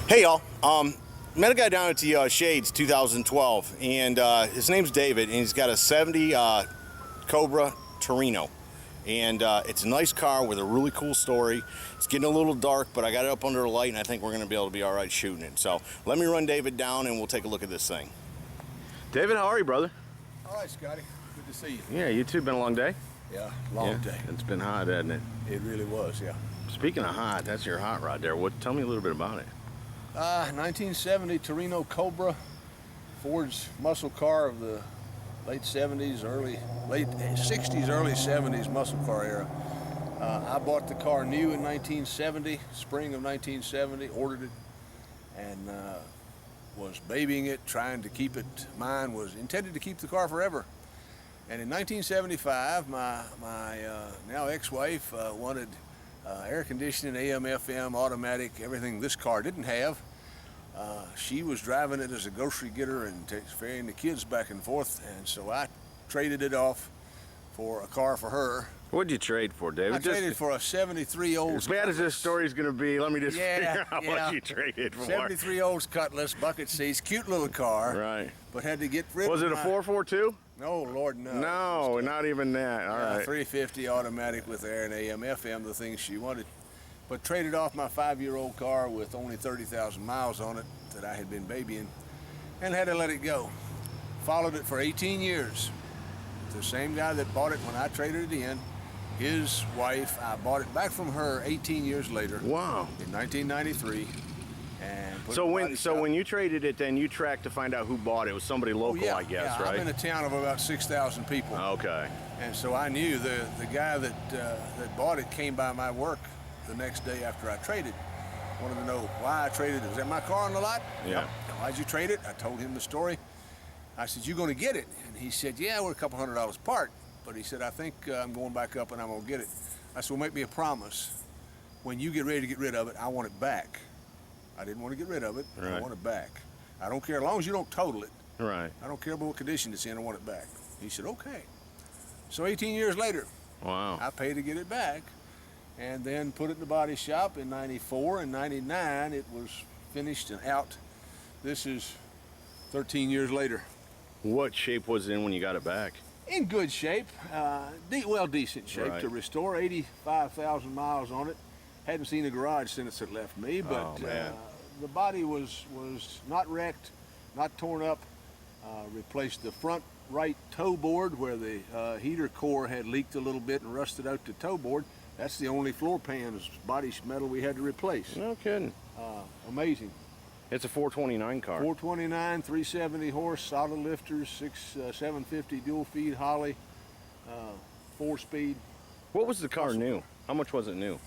Hey y'all, met a guy down at the Shades 2012, and his name's David, and he's got a 70 Cobra Torino, and it's a nice car with a really cool story. It's getting a little dark, but I got it up under the light, and I think we're going to be able to be all right shooting it. So let me run David down, and we'll take a look at this thing. David, how are you, brother? All right, Scotty. Good to see you. Yeah, you too. Been a long day? Yeah, long day. It's been hot, hasn't it? It really was, yeah. Speaking of hot, that's your hot rod there. Tell me a little bit about it. 1970 Torino Cobra, Ford's muscle car of the late 70s, late 60s, early 70s muscle car era. I bought the car new in 1970, spring of 1970, ordered it, and was babying it, trying to keep it. Mine was intended to keep the car forever. And in 1975, my now ex-wife wanted air conditioning, AM, FM, automatic, everything this car didn't have. She was driving it as a grocery getter and ferrying the kids back and forth, and so I traded it off for a car for her. What'd you trade for, David? I traded for a 73 Olds. As bad as this story's going to be, let me just figure out what you traded for. 73 Olds Cutlass, bucket seats, cute little car. Right. But had to get rid of Was it a 442? No, Lord, no. No, not even that. All right. 350 automatic with air and AM, FM, the things she wanted. But traded off my 5-year-old car with only 30,000 miles on it that I had been babying and had to let it go. Followed it for 18 years. The same guy that bought it when I traded it in, his wife, I bought it back from her 18 years later. Wow. In 1993. And so when you traded it, then you tracked to find out who bought it. It was somebody local, I guess, right? I'm in a town of about 6,000 people. Okay. And so I knew the guy that bought it came by my work the next day after I traded. Wanted to know why I traded it. Was that my car on the lot? Yeah. Why'd you trade it? I told him the story. I said, you going to get it? And he said, yeah, we're a couple $100 apart. But he said, I think I'm going back up and I'm going to get it. I said, well, make me a promise. When you get ready to get rid of it, I want it back. I didn't want to get rid of it. Right. I want it back. I don't care, as long as you don't total it. Right. I don't care about what condition it's in, I want it back. He said, okay. So 18 years later, wow, I paid to get it back, and then put it in the body shop in 94 and 99. It was finished and out. This is 13 years later. What shape was it in when you got it back? In good shape, decent shape to restore. 85,000 miles on it. Hadn't seen a garage since it left me, but the body was not wrecked, not torn up. Replaced the front right toe board where the heater core had leaked a little bit and rusted out the toe board. That's the only floor pans, body metal we had to replace. No kidding. Amazing. It's a 429 car. 429, 370 horse, solid lifters, 750 dual feed Holly, 4-speed. What was the car new? How much was it new?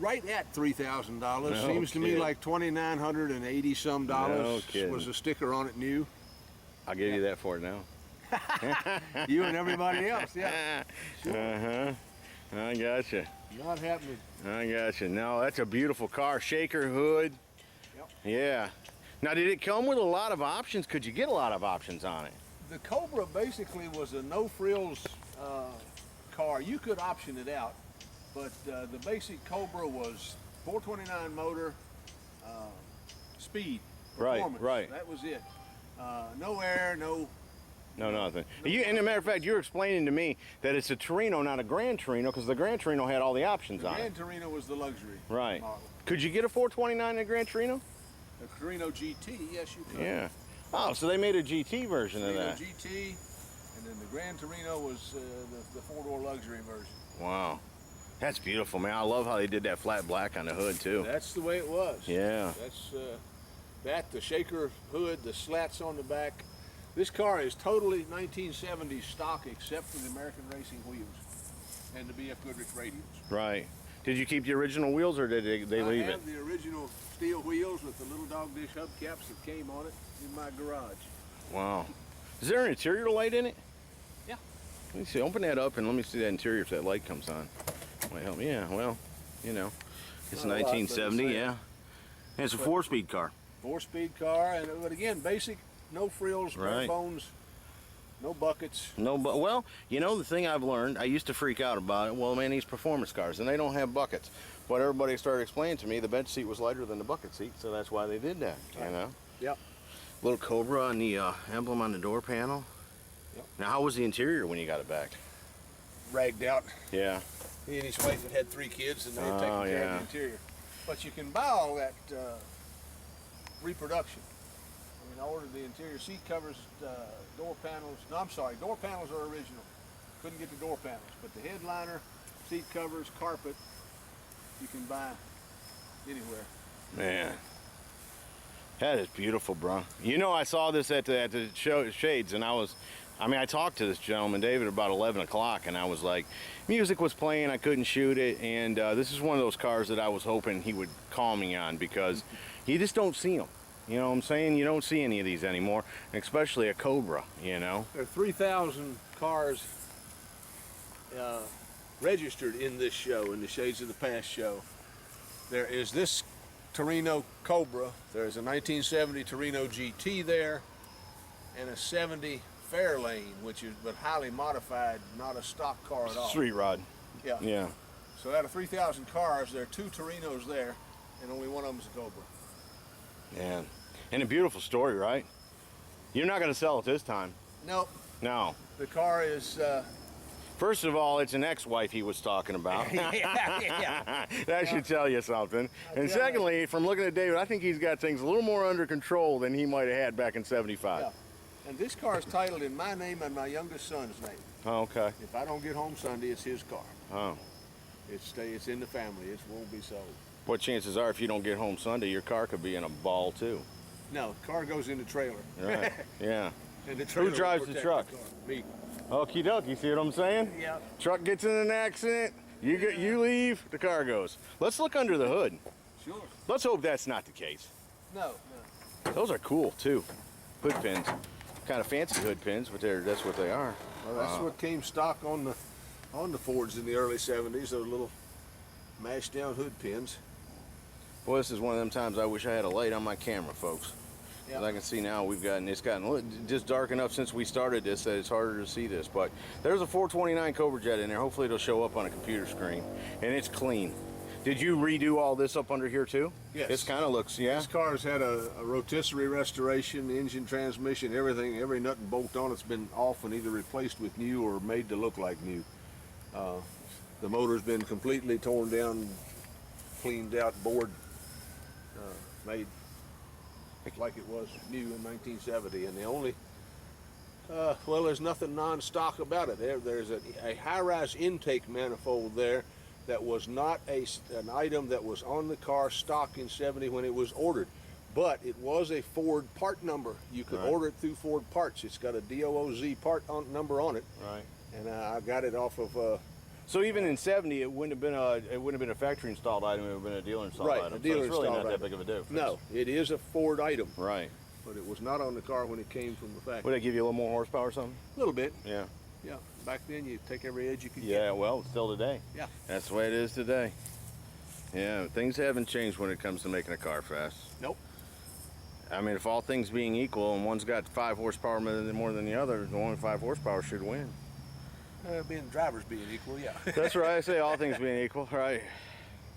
Right at $3,000. No Seems to me like $2,980 some dollars was a sticker on it new. I'll give you that for it now. You and everybody else, yeah. Sure. I gotcha. Not happening. I gotcha. No, that's a beautiful car. Shaker hood. Yep. Yeah. Now, did it come with a lot of options? Could you get a lot of options on it? The Cobra basically was a no-frills car. You could option it out, but the basic Cobra was 429 motor, speed, performance. Right. That was it. No air, no nothing. And as a matter of fact, you're explaining to me that it's a Torino, not a Grand Torino, because the Grand Torino had all the options on it. The Grand Torino was the luxury model. Could you get a 429 in a Grand Torino? The Torino GT, yes, you could. Yeah. Oh, so they made a GT version Torino of that. GT, and then the Grand Torino was the four-door luxury version. Wow. That's beautiful, man. I love how they did that flat black on the hood, too. That's the way it was. Yeah. That's the shaker hood, the slats on the back. This car is totally 1970s stock except for the American Racing wheels and the BF Goodrich radials. Right. Did you keep the original wheels or did they leave it? I have the original steel wheels with the little dog dish hubcaps that came on it in my garage. Wow. Is there an interior light in it? Yeah. Let me see. Open that up and let me see that interior if that light comes on. Might help me. Yeah, well, you know, it's 1970, yeah. And it's a 4-speed car. 4-speed car, but again, basic, no frills, bare bones, No buckets. No, but well, you know the thing I've learned, I used to freak out about it. Well, man, these performance cars, and they don't have buckets. But everybody started explaining to me the bench seat was lighter than the bucket seat, so that's why they did that. You know. Yep. Little Cobra on the emblem on the door panel. Yep. Now, how was the interior when you got it back? Ragged out. Yeah. He and his wife had 3 kids, and they had taken care of yeah. the interior. But you can buy all that reproduction. I mean, I ordered the interior seat covers, door panels. No, I'm sorry, door panels are original. Couldn't get the door panels, but the headliner, seat covers, carpet, you can buy anywhere. Man, that is beautiful, bro. You know, I saw this at the show Shades, and I talked to this gentleman, David, about 11 o'clock, and I was like, music was playing, I couldn't shoot it, and this is one of those cars that I was hoping he would call me on, because you just don't see them. You know what I'm saying? You don't see any of these anymore, especially a Cobra, you know? There are 3,000 cars registered in this show, in the Shades of the Past show. There is this Torino Cobra, there's a 1970 Torino GT there, and a 70 Fairlane, which is but highly modified, not a stock car at all. Street rod. Yeah. Yeah. So out of 3,000 cars, there are 2 Torinos there, and only one of them is a Cobra. Man. And a beautiful story, right? You're not going to sell it this time. Nope. No. The car is... First of all, it's an ex-wife he was talking about. yeah. That should tell you something. And secondly, from looking at David, I think he's got things a little more under control than he might have had back in '75. Yeah. And this car is titled in my name and my youngest son's name. Oh, okay. If I don't get home Sunday, it's his car. Oh. It's in the family. It won't be sold. What chances are if you don't get home Sunday, your car could be in a ball too? No, the car goes in the trailer. Right. Yeah. And the trailer Who drives will the protect truck? car. Me. Okie doke, you see what I'm saying? Yeah. Truck gets in an accident, you leave, the car goes. Let's look under the hood. Sure. Let's hope that's not the case. No. Those are cool too. Hood pins. Kind of fancy hood pins, but that's what they are. Well, that's what came stock on the Fords in the early '70s. Those little mashed down hood pins. Boy, this is one of them times I wish I had a light on my camera, folks. Yeah. As I can see now, it's gotten just dark enough since we started this that it's harder to see this. But there's a 429 Cobra Jet in there. Hopefully it'll show up on a computer screen. And it's clean. Did you redo all this up under here too? Yes. This kind of looks, yeah? This car's had a rotisserie restoration, engine, transmission, everything, every nut and bolt on it's been off and either replaced with new or made to look like new. The motor's been completely torn down, cleaned out, board, made like it was new in 1970. And the only, well, there's nothing non-stock about it. There's a high-rise intake manifold there that was not an item that was on the car stock in '70 when it was ordered, but it was a Ford part number. You could order it through Ford Parts. It's got a DOOZ part number on it. Right. And I got it off of. So even in '70, it wouldn't have been a factory installed item. It would have been a dealer installed Right, item. a dealer so it's really installed not that item. big of a difference. No, it is a Ford item, Right. but it was not on the car when it came from the factory. Would that give you a little more horsepower or something? A little bit. Yeah. Yeah. Back then, you take every edge you could Yeah, get. well, still today. Yeah. That's the way it is today. Yeah, things haven't changed when it comes to making a car fast. Nope. I mean, if all things being equal and one's got 5 horsepower more than the other, the one with 5 horsepower should win. Drivers being equal, yeah. That's right, I say all things being equal, right?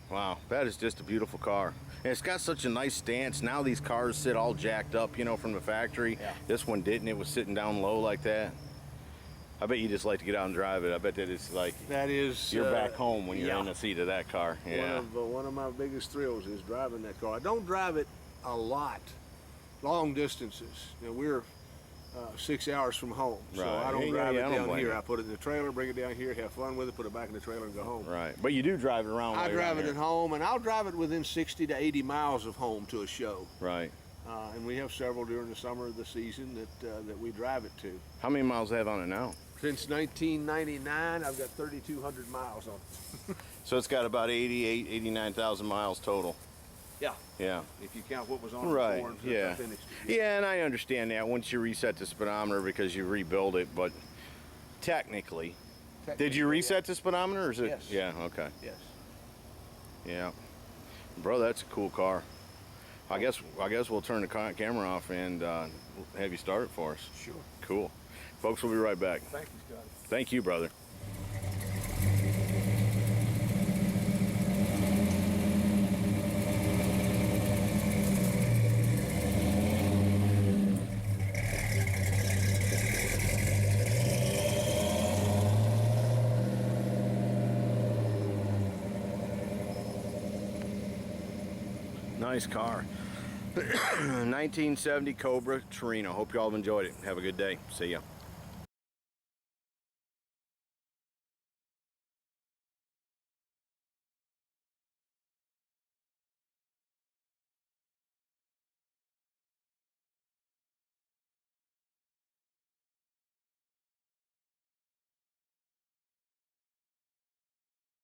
Wow, that is just a beautiful car. And it's got such a nice stance. Now these cars sit all jacked up, you know, from the factory. Yeah. This one didn't. It was sitting down low like that. I bet you just like to get out and drive it. I bet that it's like That is. you're back home when you're yeah. in the seat of that car. Yeah. One of my biggest thrills is driving that car. I don't drive it a lot, long distances. You know, we're 6 hours from home, so Right. I don't Yeah, drive yeah, it I don't down blame here. you. I put it in the trailer, bring it down here, have fun with it, put it back in the trailer, and go home. Right. But you do drive it around while I you're drive down it at here. home, and I'll drive it within 60 to 80 miles of home to a show. Right. And we have several during the summer of the season that we drive it to. How many miles do they have on it now? Since 1999, I've got 3,200 miles on it. So it's got about 89,000 miles total. Yeah, Yeah. if you count what was on Right, before until yeah. I finished it. Yeah, and I understand that once you reset the speedometer because you rebuild it, but technically, did you reset the speedometer or is it? Yes. Yeah, okay. Yes. Yeah. Bro, that's a cool car. I guess we'll turn the camera off and have you start it for us. Sure. Cool. Folks, we'll be right back. Thank you, Scotty. Thank you, brother. Nice car. 1970 Cobra Torino. Hope you all have enjoyed it. Have a good day. See ya.